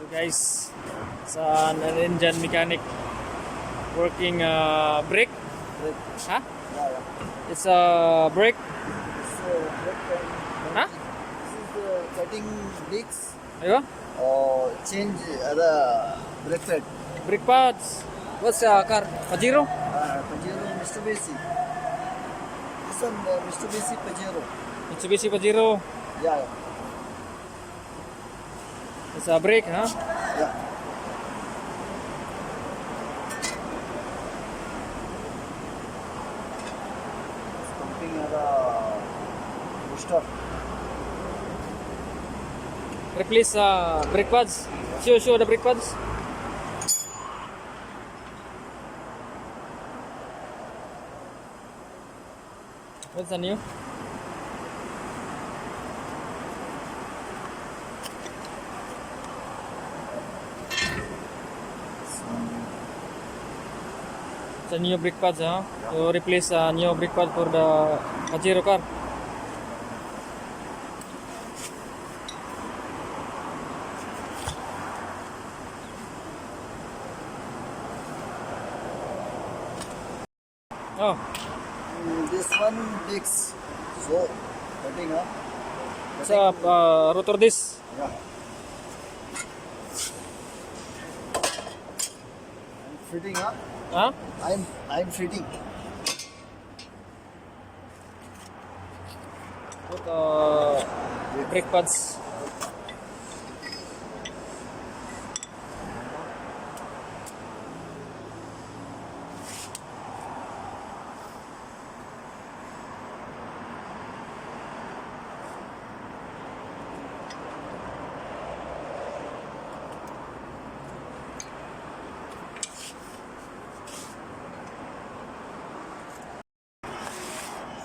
Guys, it's an Indian mechanic working brake. Brake. Huh? Yeah, yeah. It's a brake. This brake and Huh? this is cutting bricks Ayun? or change the brake pad. Brake pads. What's car? Pajero? Pajero Mitsubishi. This one Mitsubishi Pajero. Mitsubishi Pajero. Yeah, yeah. It's a brake, huh? Yeah. It's pumping the booster. Replace brake pads. Show the brake pads. What's the new? It's a new brake pads, huh? You replace a new brake pad for the Pajero car. Oh, This one fix. So cutting up. it's a rotor disc. Yeah. I'm fitting up. Huh? I'm fitting. Put brake pads.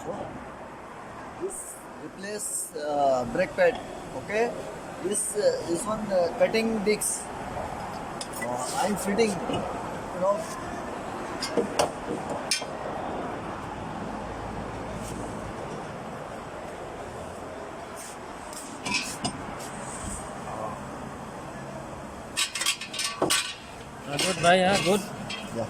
So this replace brake pad. Okay. This one cutting discs. I'm fitting. You know. Good, bye, yeah, good. Yeah.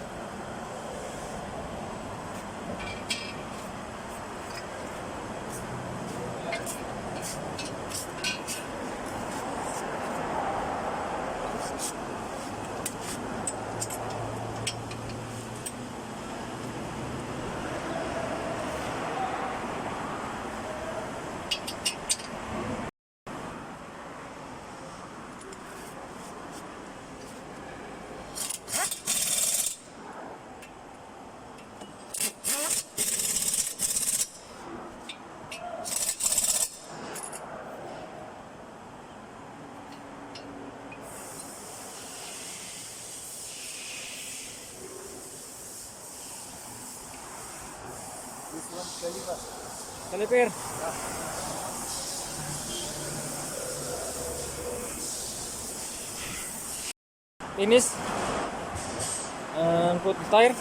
This one caliper. Caliper. Finish. And put the tire.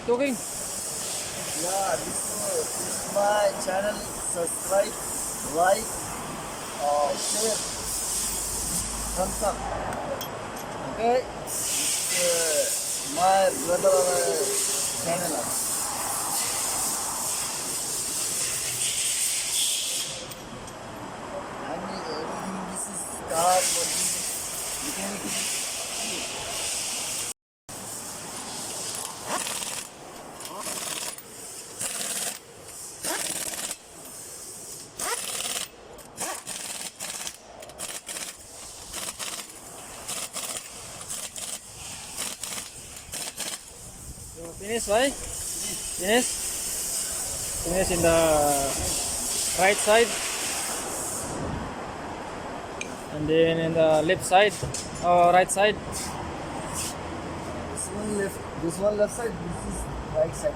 Talking. Yeah, this is my channel. Subscribe, like, share, thumbs up. Okay, it's my brother channel. And everything this is car working mechanical. Finish, right? Finish. Finish in the right side. And then in the left side or right side. This one left side, this is right side.